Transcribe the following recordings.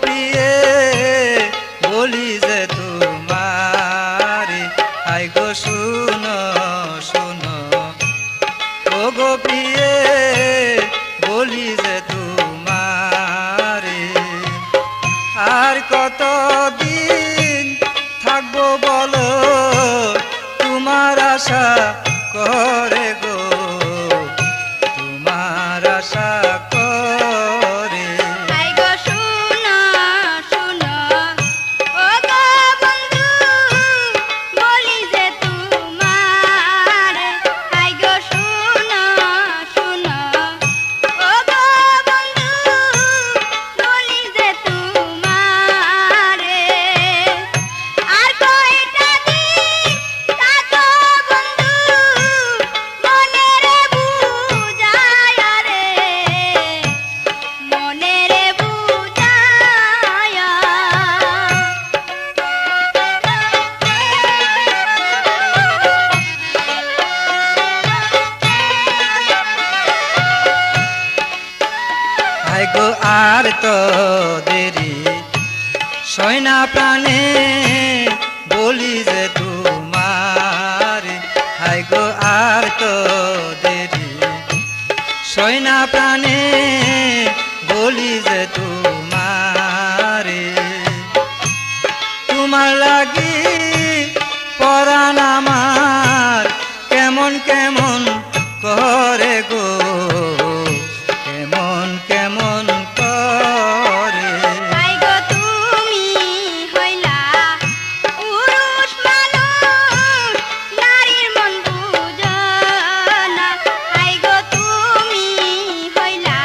প্রিয়ে বলি যে তোমারে, আই গো শুনো শুনো, ও গো প্রিয়ে বলি যে তোমারে। আর কতদিন থাকবো বলো তোমার আশা করে গো, তোমার আশা করে। আই গো শুনো শুনো, ও গো বন্ধু বলি যে তোমারে। আই গো শুনো শুনো, ও গো বন্ধু বলি যে তোমারে। আর কয়টা দিন থাকো বন্ধু মনে রে বুঝায়া রে, মনে রে বুঝায়া। আই গো আর তো দেরি সয় না প্রাণে বলি যে তোমারে, আই গো আর তো দেরি সয় না প্রাণে বলি যে তোমারে। তোমার লাগি পরাণ আমার কেমন কেমন করে গো, কেমন কেমন করে। আই গো তুমি হইলা পুরুষ মানুষ, নারীর মন বুঝো না। আই গো তুমি হইলা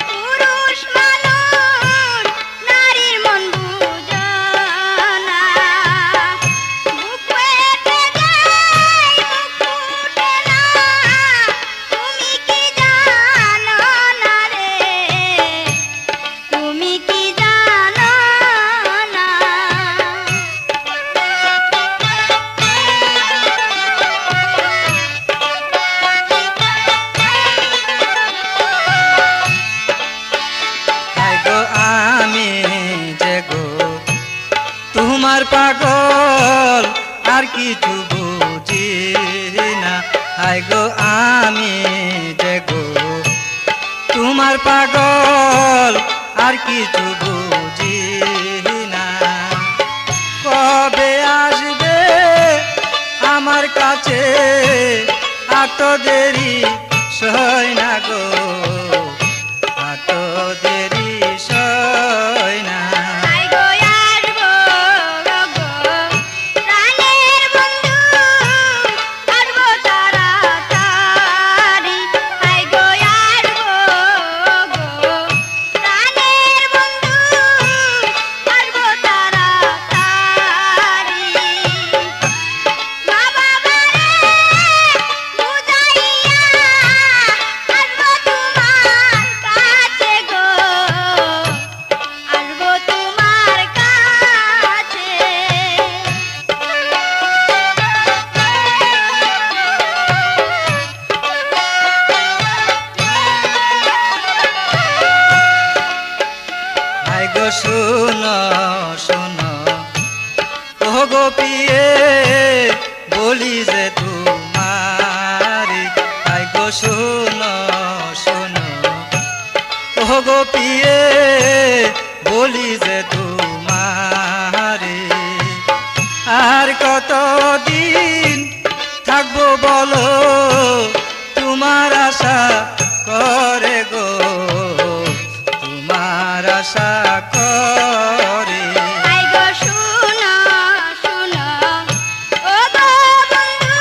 পুরুষ মানুষ, নারীর মন বুঝো না। বুক ফেটে যায় বুক ফুটে না, তুমি কি জানো না রে, তুমি কি জানো না। আই গো আমি যে গো তোমার পাগল আর কিছু বুঝি না, আই গো আমি যে গো তোমার পাগল আর কিছু বুঝি না। কবে আসবে আমার কাছে আর তো দেরি সয় না গো, আর তো দেরি সয় না। আই গো আসবো গো প্রাণের বন্ধু, আসবো তাড়াতাড়ি। আই গো আসবো গো প্রাণের বন্ধু, আসবো তাড়াতাড়ি। মা বাবারে বুঝাইয়া আসবো তোমার কাছে গো, আসবো তোমার কাছে। আই গো শুনো শুনো, ও গো প্রিয়ে বলি যে তোমারে, আই গো শুনো শুনো, ও গো প্রিয়ে বলি যে তোমারে। আর কতদিন থাকবো বলো তোমার আশা করে গো, তোমার আশা করে। আই গো শুনো শুনো, ও গো বন্ধু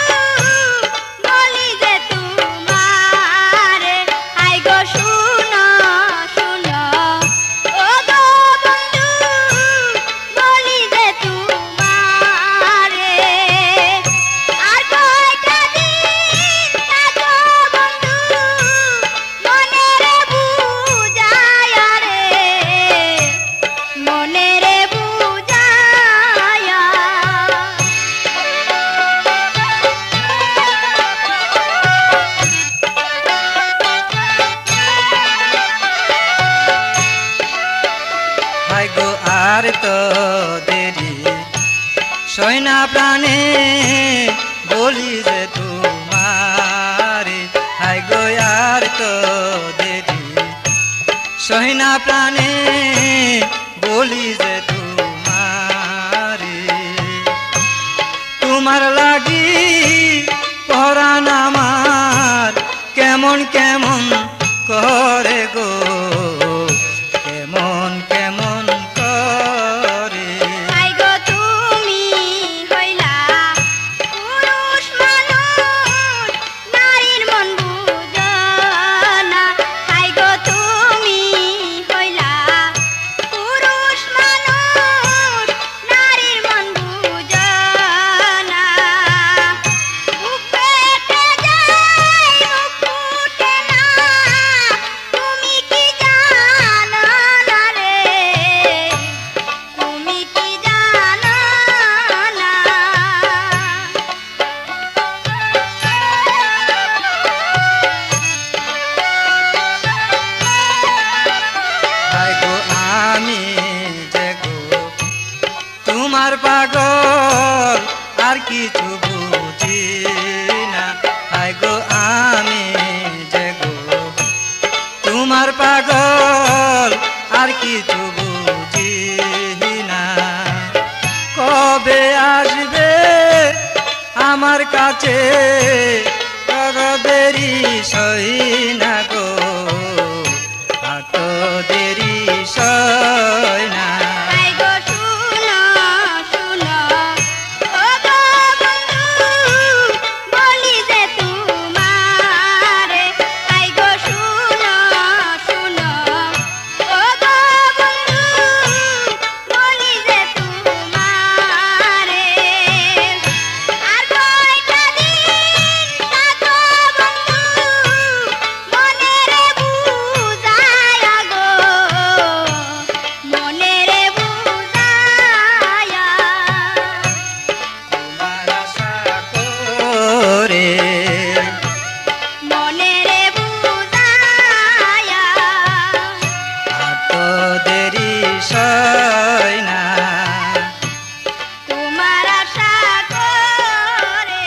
বলি যে তোমারে। আই গো শুনো শুনো, ও গো বন্ধু বলি যে তোমারে। আর কয়টা দিন থাকো বন্ধু তো দেরি সয়না প্রাণে বলি যে তোমারে হাই গো আর তো দেরি সয়না প্রাণে বলি যে তোমারে তোমার লাগি পরাণ আমার কেমন কেমন করে গো কেমন কেমন করে হাই গো তুমি হইলা পুরুষ মানুষ নারীর মন বুঝো না হাই গো তুমি হইলা পুরুষ মানুষ নারীর মন বুঝো না বুক পেতে যায় মুখ ফুটে না তুমি কি জানো না রে তুমি কি জানো না হাই গো আমি যে গো তোমার পাগল আর কিছু বুঝি না হাই গো আমি যে গো তোমার পাগল আর কিছু বুঝি না কবে আসবে আমার কাছে কত দেরি সই না গো এত দেরি সই না হাই গো শুনো শুনো ও গো বন্ধু বলি যে তোমারে হাই গো শুনো শুনো ও গো বন্ধু বলি যে তোমারে আর কয়টা দিন থাকো বন্ধু মনে রে বুঝায়া গো মনে রে বুঝায়া তোমার আশা করে মনে রে বুঝায়া এত দেরি সই না তোমার আশা করে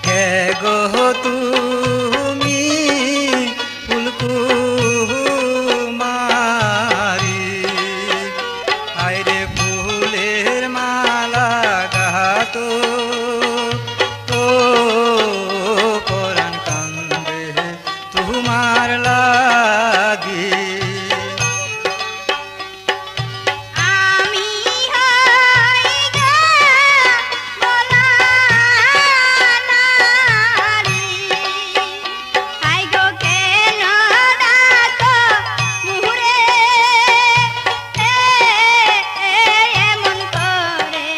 কে গো তুমি ফুলকুমারি আইরে ফুলের মালা গাতো ও পরাণ কান্দে তোমার লাগি আমি হই গো বলা নারী হাই গো কেন ডাকো মুহুরে এমন করে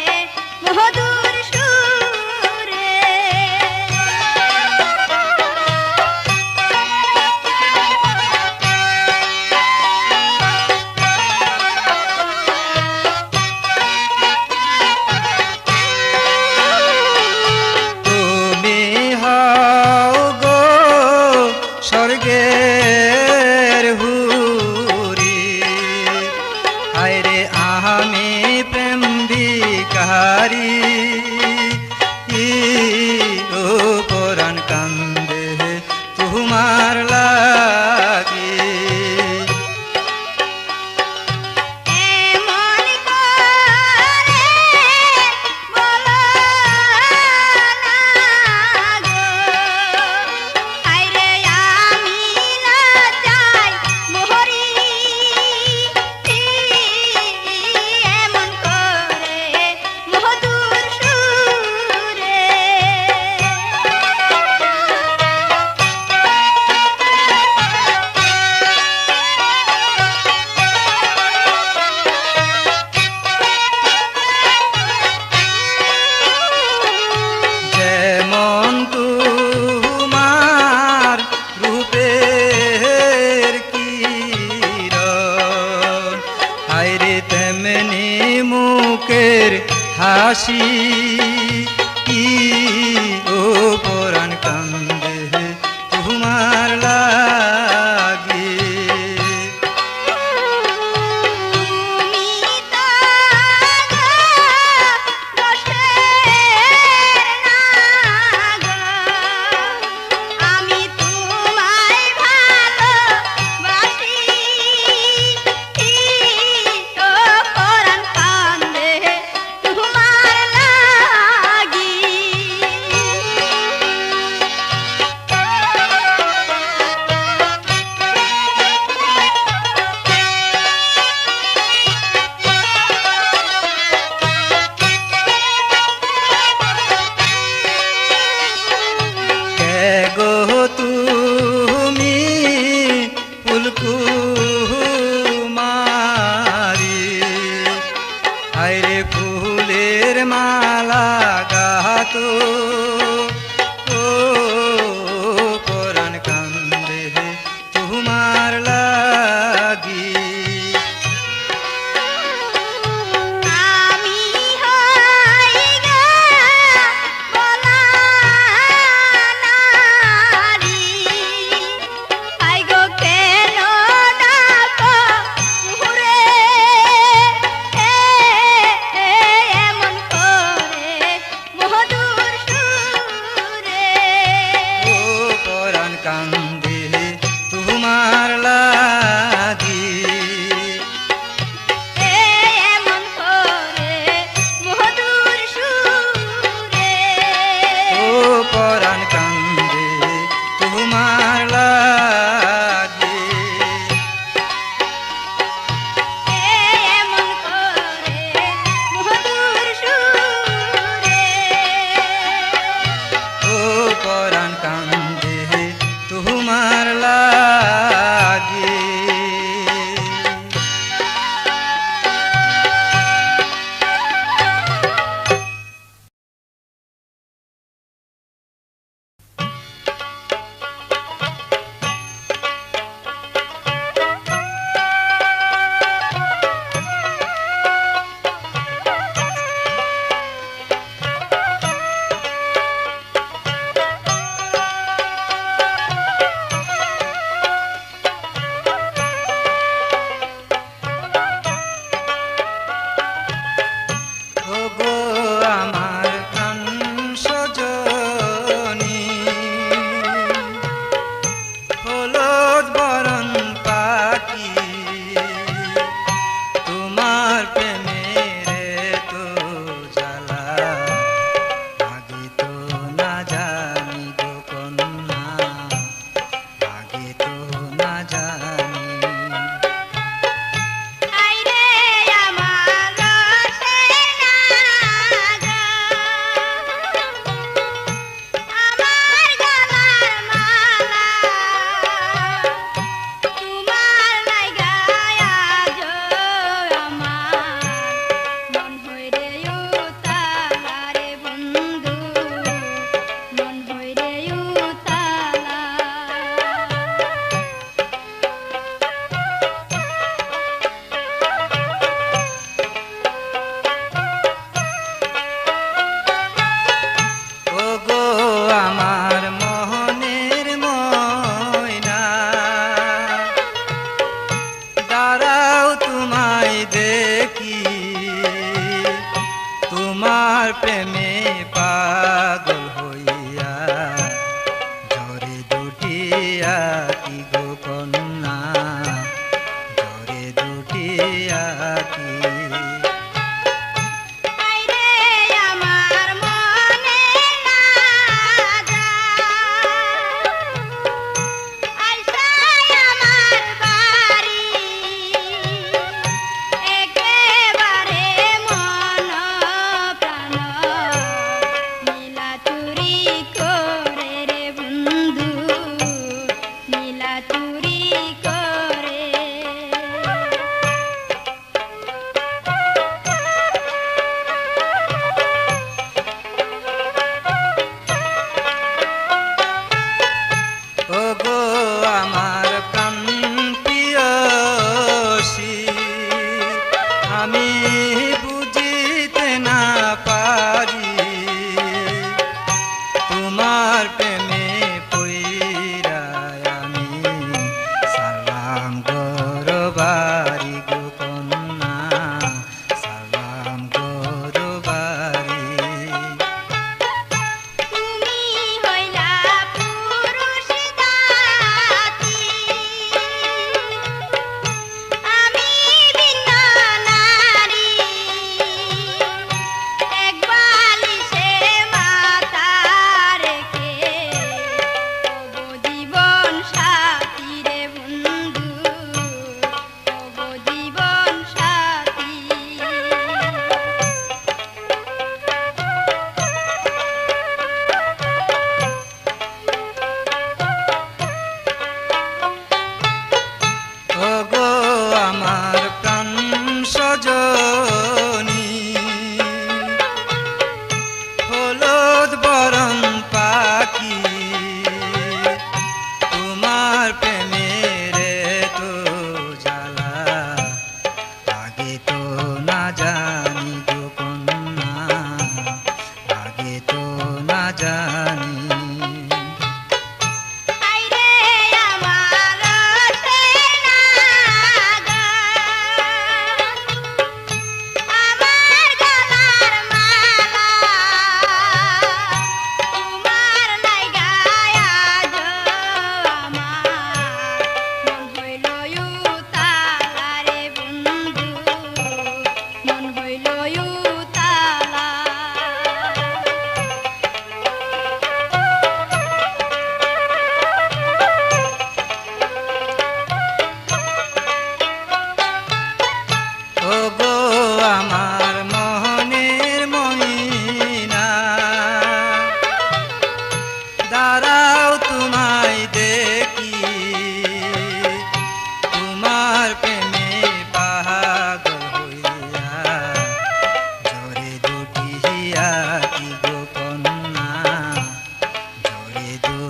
মধুর সুরে তুমি হও গো স্বর্গের হুরি হায়রে আমি প্রেম বিকারি ও পরাণ কান্দে তোমার লাগি এমন করে বলো না গো হায়রে আমি লজ্জায় মরি বাসি ও পরাণ কান্দে তোমার লাগি তুমি তো দোষের না গো, আমি তোমায় ভালোবাসি। ও পরাণ কান্দে তোমার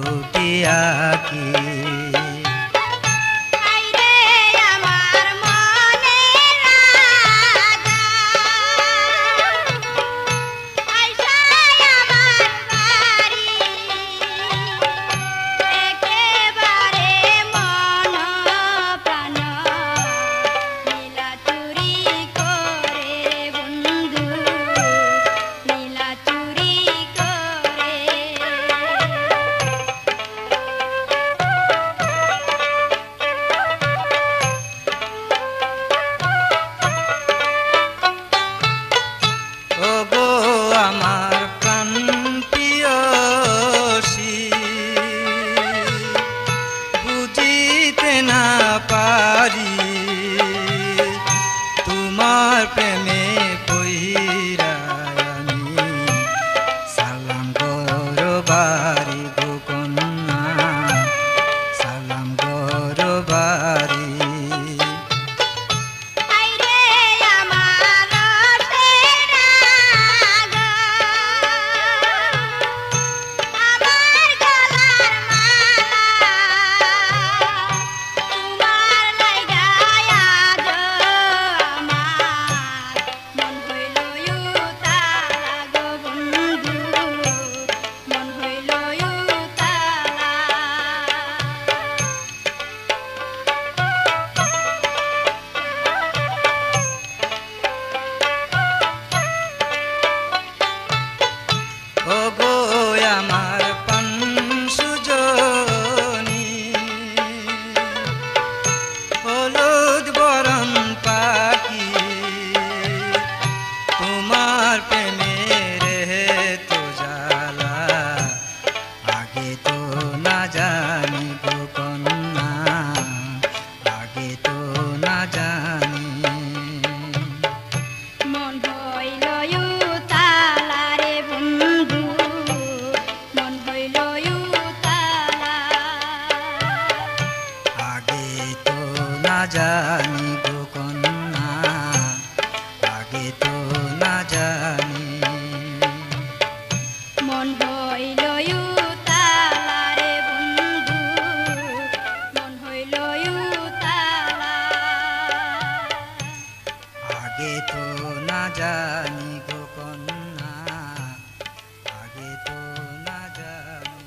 ছুটি আঁকি। আইরে আমার মনের রাজা, আইসা আমার বাড়ি, একেবারে মন প্রাণ নীলা চুরি করে বন্ধু, নীলা চুরি করে। ও গো আমার প্রাণ প্রিয়সী, বুঝিতে না পারি তোমার প্রেমে পইরা আমি সালাম গরবারি গো কন্যা, সালাম গরবারি। আইরে আমার রসের আগা, আমার গলার মালা, তোমার লাইগা আজ আমার মন হইল উতালা গো বন্ধু, মন হইল উতালা। ও গো আমার প্রাণ সুজনী, হলুদ বরণ পাখি, তোমার প্রেমে রে তো জ্বালা আগে তো না জানি গো কন্যা, আগে তো না জানি। মন হইল উতালা রে বন্ধু, মন হইল উতালা। আগে তো না জানি গো কন্যা, আগে তো না জানি। মন হইল উতালা রে বন্ধু, মন হইল উতালা। আগে তো না জানি গো কন্যা, আগে তো না জানি।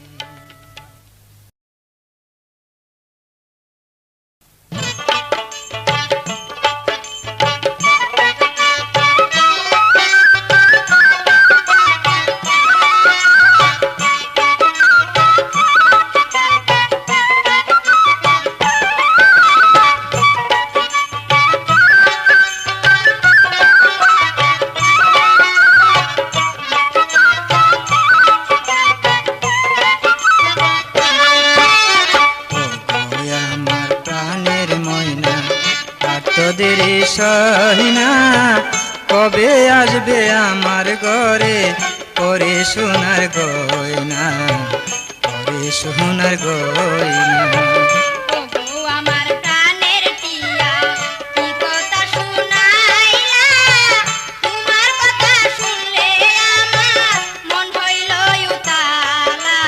তোদের সহিনা কবে আসবে আমার ঘরে, পরে সোনার গয়না, পরে সোনার গয়না। ওগো আমার প্রাণের টিয়া, কি কথা শুনাইলা, তোমার কথা শুনলে আমার মন হইল উতালা,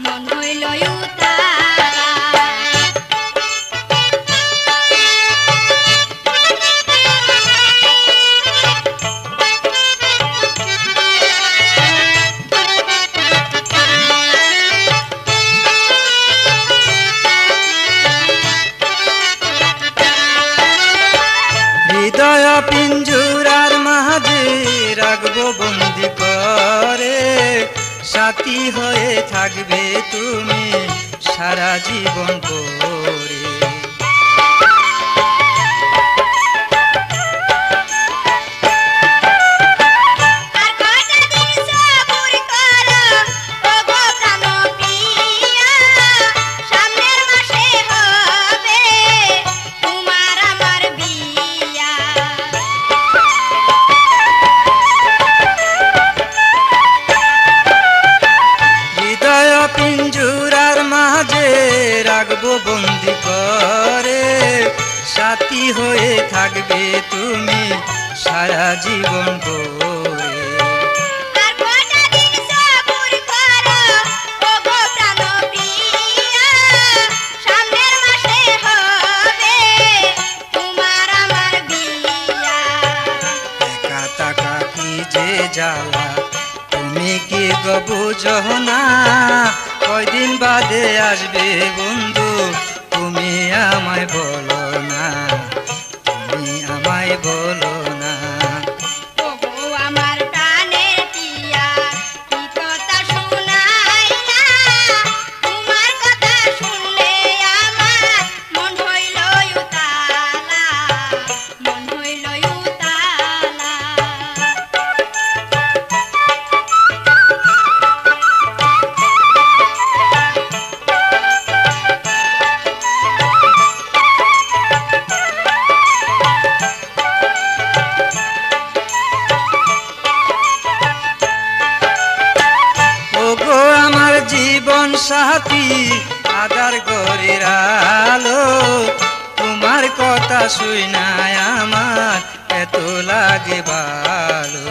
মন হইল উতালা। হৃদয় পিঞ্জুরার মাঝে রাখবো বন্দি করে, সাথী হয়ে থাকবে তুমি সারা জীবন করে। আর কয়টা দিন সবুর করো, ওগো প্রাণ প্রিয়া, সামনের মাসে হবে তোমার আমার বিয়া। হৃদয় পিঞ্জুরার মাঝে রাখবো বন্দি করে, সাথী হয়ে থাকবে তুমি সারা জীবন করে। আর কয়টা দিন সবুর করো, ওগো প্রাণ বুঝো না কয়দিন বাদে আসবে বন্ধু তুমি আমায় বলো না তুমি আমায় বলো না ওগো আমার প্রাণের টিয়া কি কথা শুনাইলা তোমার কথা শুনলে আমার মন হইল উতালা মন হইল উতালা ওগো আমার জীবন সাথী আদার গরের আলো তোমার কথা শুই নাই আমার এত লাগে ভালো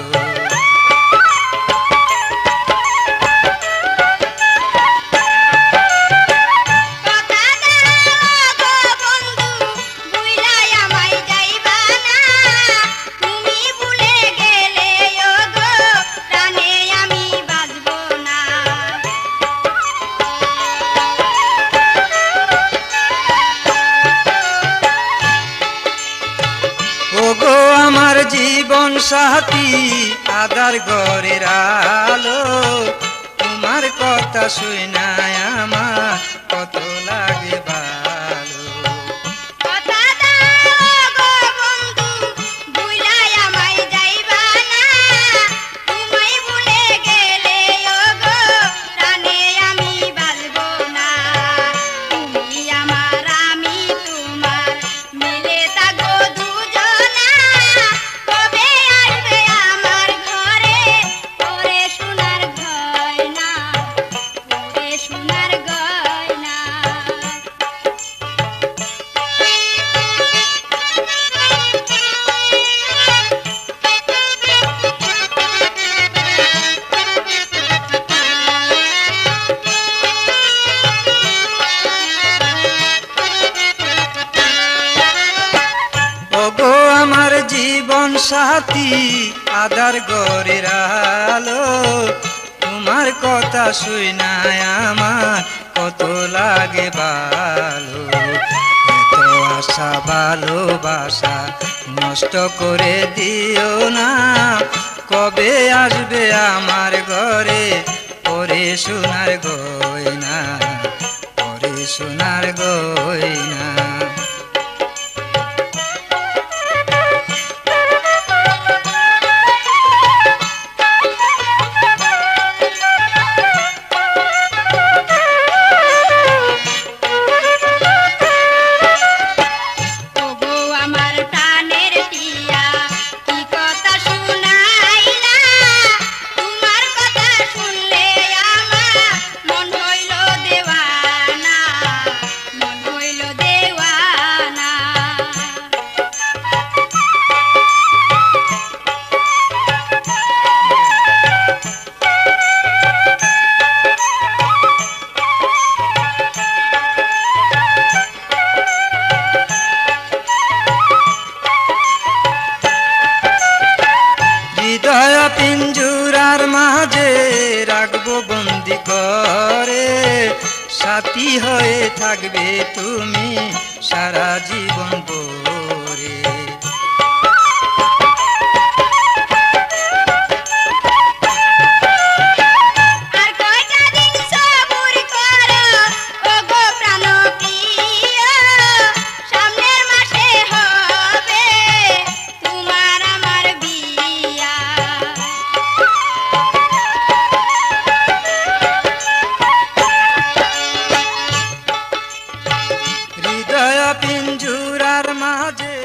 কথা দাও গো বন্ধু ভুইলাই আমায় যাইবা না তুমি ভুলে গেলে ওগো প্রাণে আমি বাঁচবো না ওগো আমার জীবন সাথী আদার গরের আলো তোমার কথা শুই নাই আমার কত লাগে ভালো কথা দাও গো বন্ধু ভুইলাই আমায় যাইবা না তুমি ভুলে গেলে ওগো প্রাণে আমি বাঁচবো না তুমি আমার আমি তোমার মিলে থাকবো দুজনা কবে আসবে আমার ঘরে ওরে সোনার গয়না ওরে সোনার গয়না ওগো আমার জীবন সাথী আদার গরের আলো তোমার কথা শুই নাই আমার কত লাগে ভালো এত আশা ভালোবাসা নষ্ট করে দিও না কবে আসবে আমার ঘরে ওরে সোনার গয়না ওরে সোনার গয়না ওগো আমার প্রাণের টিয়া কি কথা শুনাইলা তোমার কথা শুনলে আমার মন হইল দেওয়ানা মন হইল দেওয়ানা হৃদয় পিঞ্জুরার মাঝে রাখবো বন্দি করে সাথী হয়ে থাকবে তুমি সারা জীবন ভরে আর কয়টা দিন সবুর করো ওগো প্রাণ প্রিয় সামনের মাসে হবে তোমার আমার বিয়া হৃদয় পিঞ্জুরার মাঝে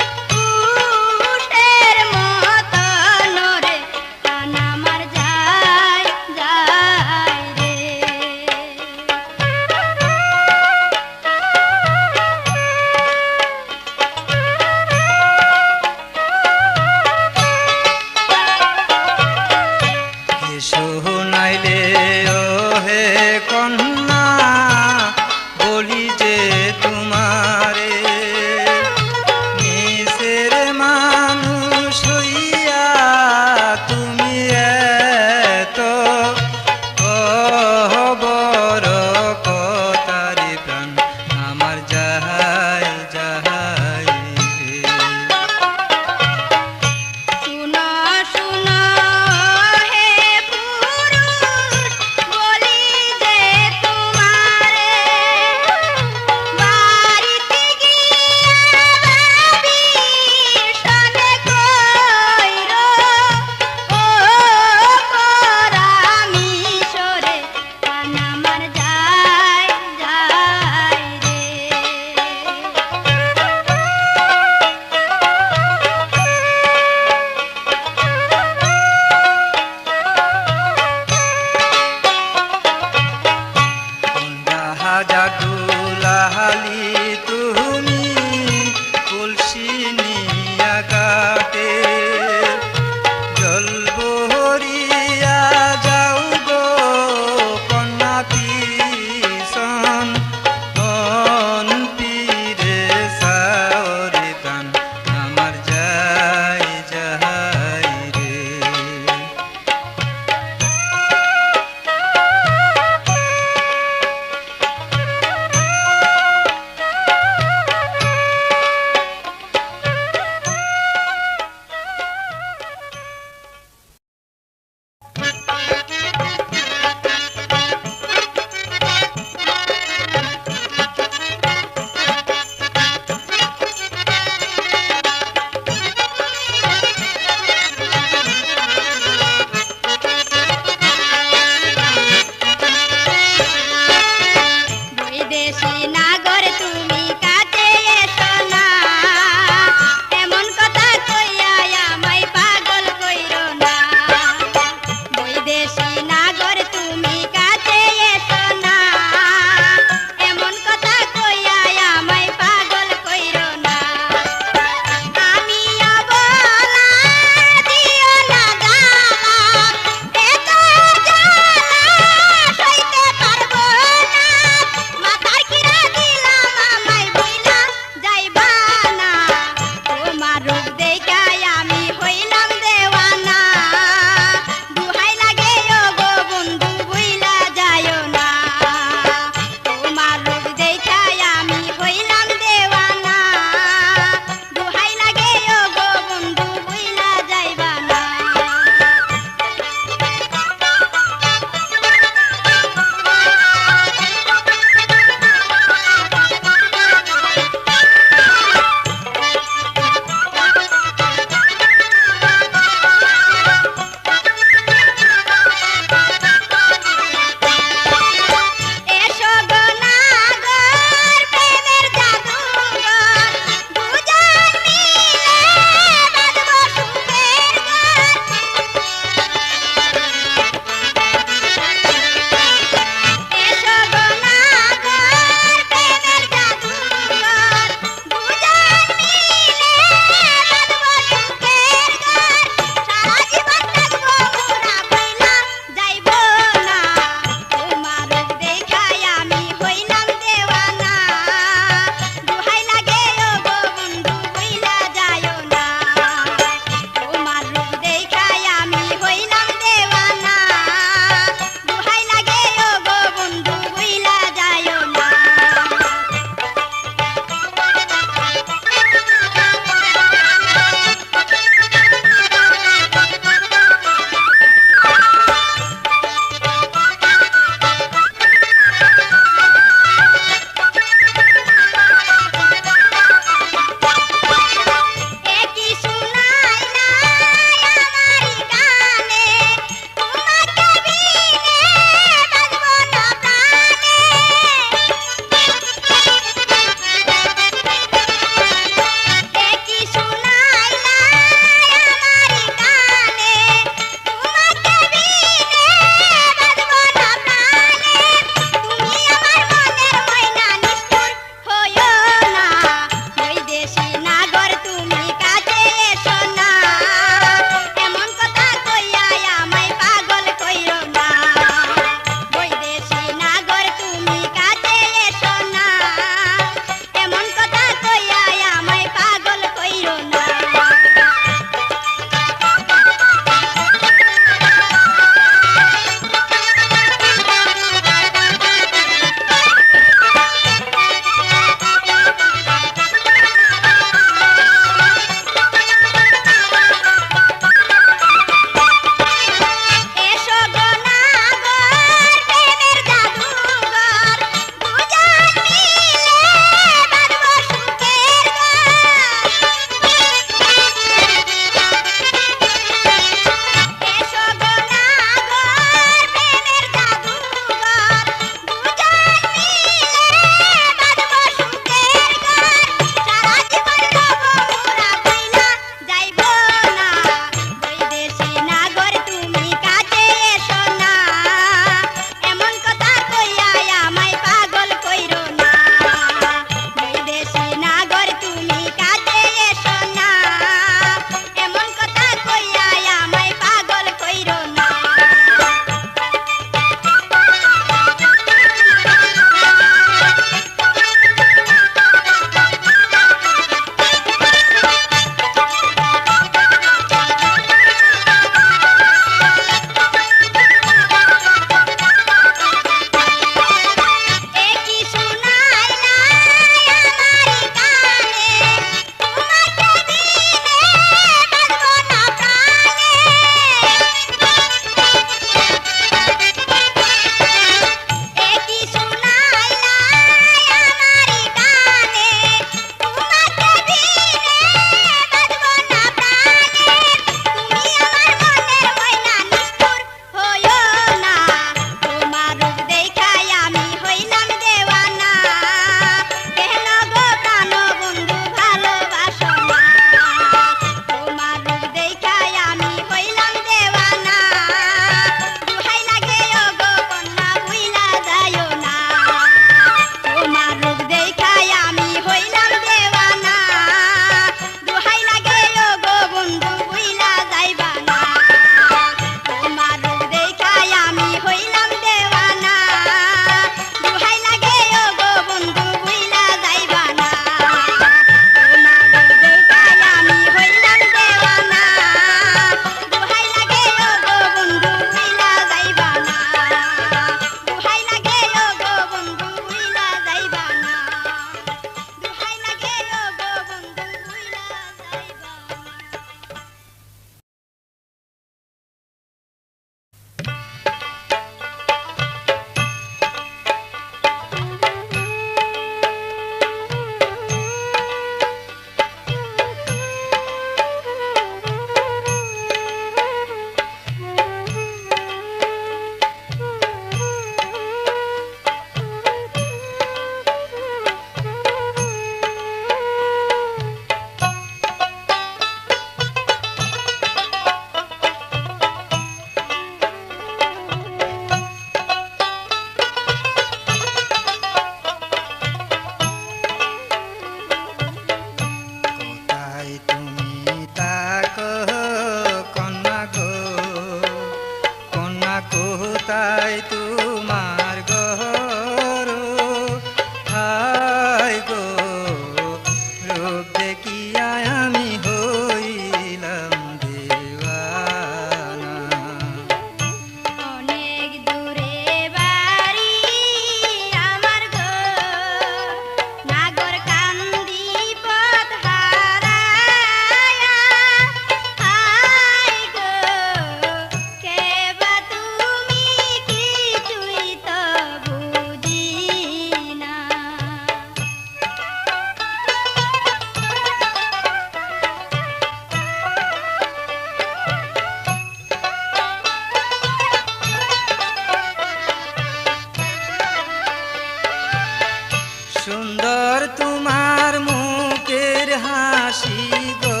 সুন্দর তোমার মুখের হাসি গো,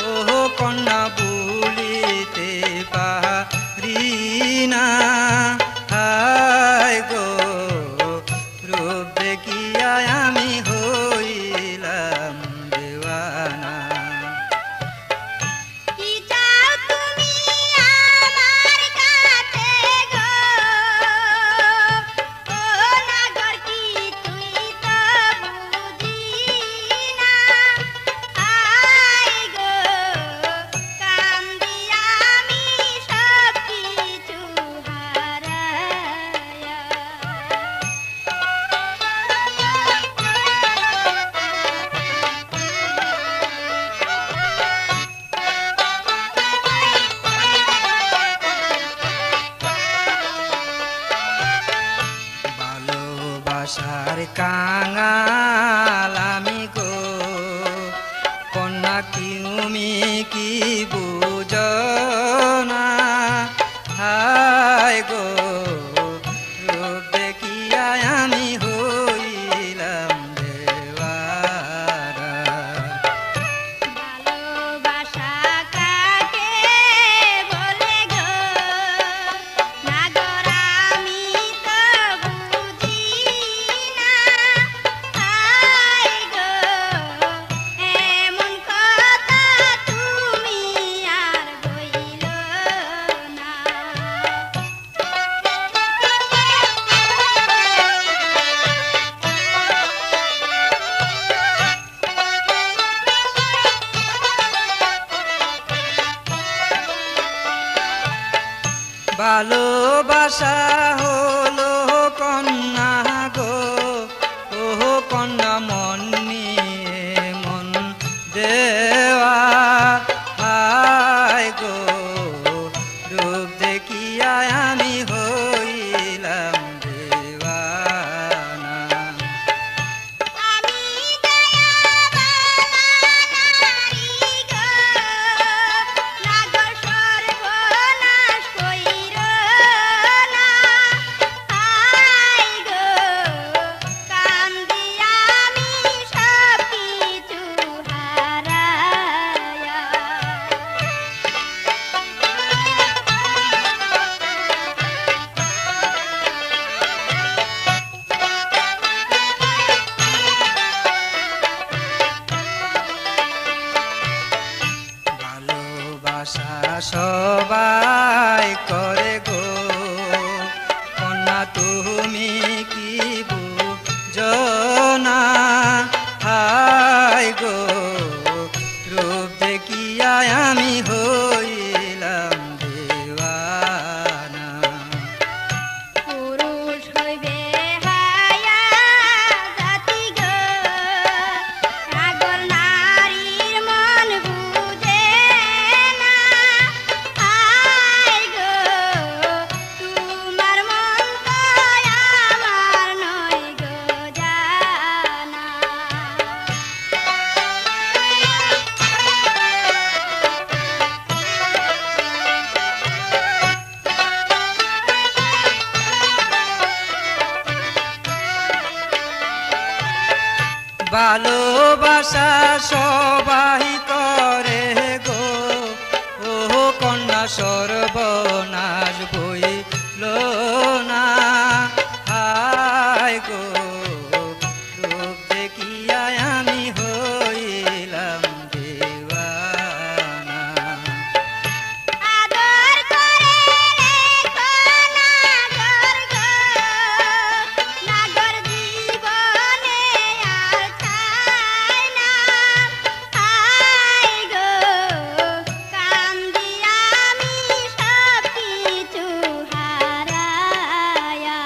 ও কন্যা বলিতে পারি না। হায় গো, রূপ দেখিয়া আমি হইলাম দেওয়ানা। কি চাও তুমি আমার কাছে গো, ও নাগর কিছুই তো বুঝি না। আয় গো, কান্দি আমি সব কিছু হারায়া। ভালোবাসার কাঙাল আমি গো, কন্যা তুমি কি বুঝো না। হায় গো, রূপ দেখিয়া আমি হইলাম দেওয়ানা। ভালোবাসা কাকে বলে গো, নাগর আমি তো বুঝি না। আয় গো, এমন কথা তুমি আর বইল না। ভালোবাসা হলো কন্যা গো, ও কন্যা মন নিয়ে মন দেওয়া। হায় গো, রূপ দেখিয়া আমি হইলাম দেওয়ানা। আমি দয়াবালা নারী গো, নাগর সর্বনাশ কইর না। আয় গো, কান্দি আমি সব কিছু হারায়া। ভালোবাসা সবাই করে গো, কন্যা তুমি কি বুঝো না। হায় গো, রূপ দেখিয়া আমি হইলাম দেওয়ানা। পুরুষ হইবে হায়া জাতি গো, নাগর নারীর মন বুঝে না। আয় গো, তোমার মন তো আমার নয় গো জানা। ভালোবাসা সবাই করে গো, ও কন্যা সর্বনাশ বইল না। হায় গো, রূপ দেখিয়া আমি হইলাম দেওয়ানা। আদর করে রেখো নাগর গো, নাগর জীবনে আর চাই না। আয় গো, কান্দি আমি সব কিছু হারায়া।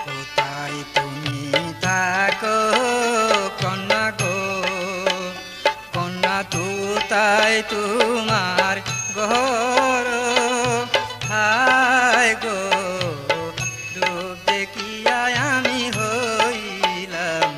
কোথায় তুমি থাকো কন্যা গো, কন্যা কোথায় তোমার ঘর। হায় গো, রূপ দেখিয়া আমি হইলাম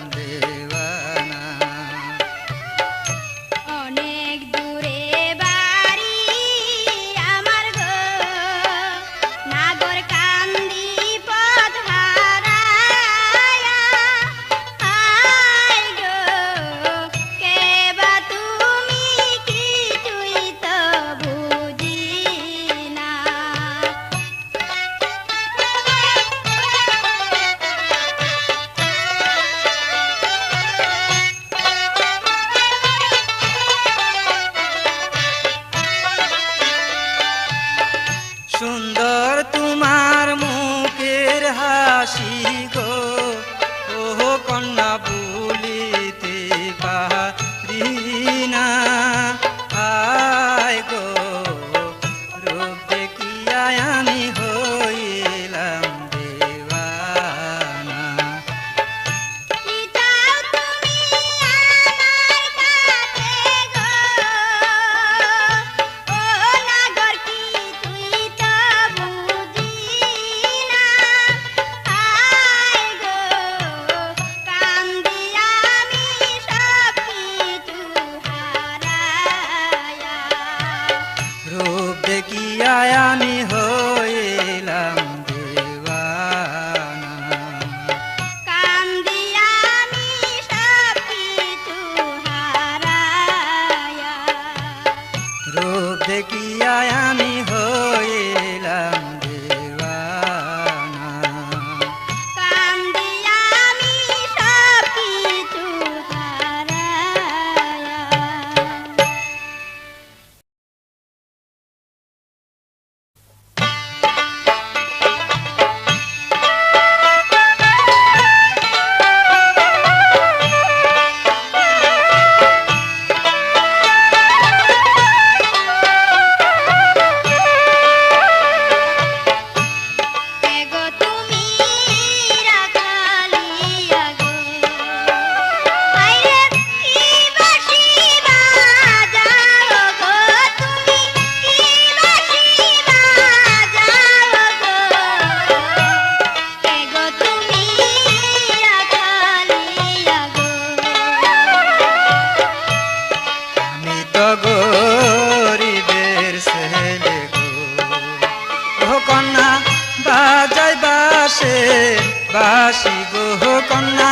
বাসি গো কন্যা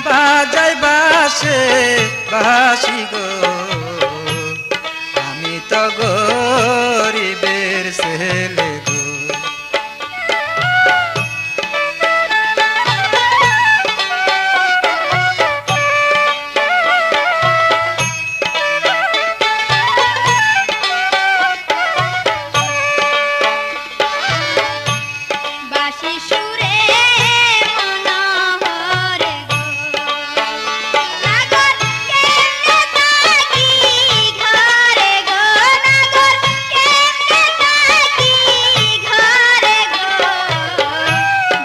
বাজাই বাসে বাসি গো আমি তো গরিবের ছেলে গো বাঁশি সুরে মনোহরে গো নাগর কেমনে থাকি ঘরে গো নাগর কেমনে থাকি ঘরে গো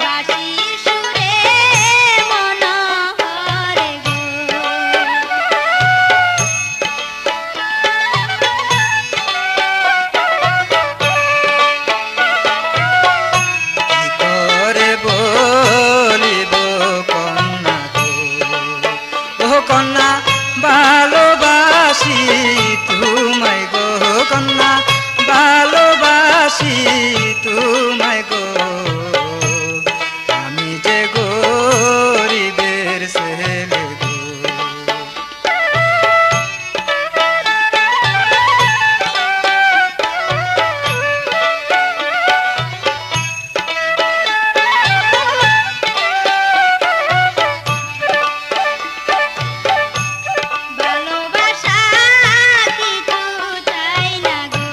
বাঁশি সুরে মনোহরে গো কি করে বলিব কন্যা গো ও কন্যা ভালোবাসি তোমায় গো কন্যা ভালোবাসি তোমায় গো আমি যে গরিবের ছেলে গো ভালোবাসা কিছু চাই না গো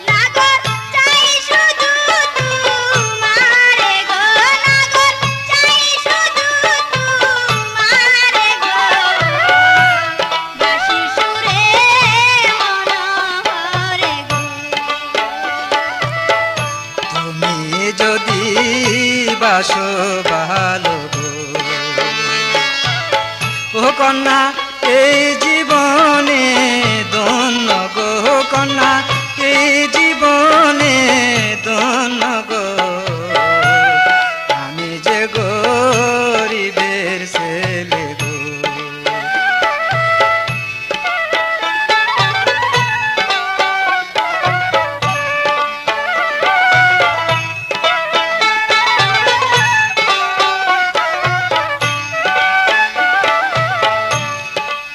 নাগর চাই শুধু তোমারে গো নাগর চাই শুধু তোমারে গো বাঁশি সুরে মনোহরে গো তুমি যদি বাসো ভালো গো ও কন্যা এই জীবনে ধন্য গো কন্যা এই জীবনে ধন্য গো আমি যে গরিবের ছেলে গো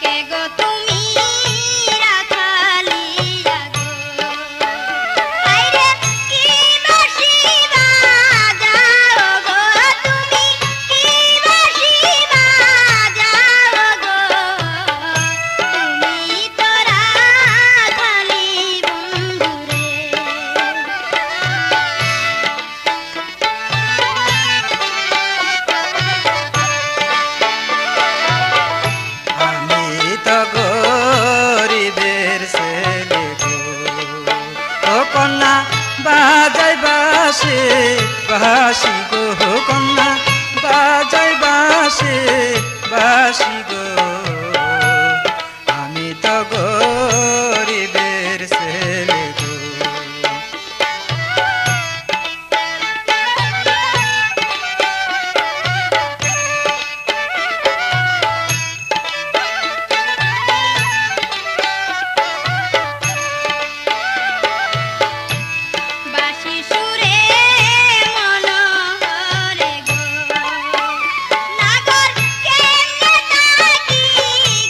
কে গো তুমি রাখালিয়া গো আইরে কি বাঁশি বাজাও গো তুমি কি বাঁশি বাজাও গো তুমি তো রাখালি বন্ধুরে আমি তো গরিবের ছেলে গো ও কন্যা বাজাই বাসে বাসি গো কন্যা বাজাই বাসে বাসি গো আমি তো গরিবের ছেলে গো বাঁশি সুরে মনোহরে গো নাগর কেমনে থাকি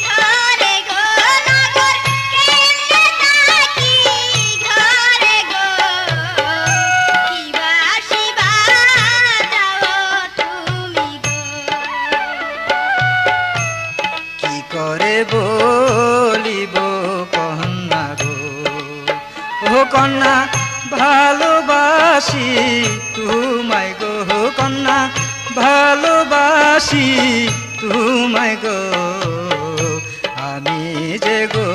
ঘরে গো নাগর কেমনে থাকি ঘরে গো কি বাঁশি বাজাও তুমি গো কি করে বলিব কন্যা গো ও কন্যা ভালোবাসি তোমায় গো কন্যা ভালোবাসি তোমায় গো আমি যে গো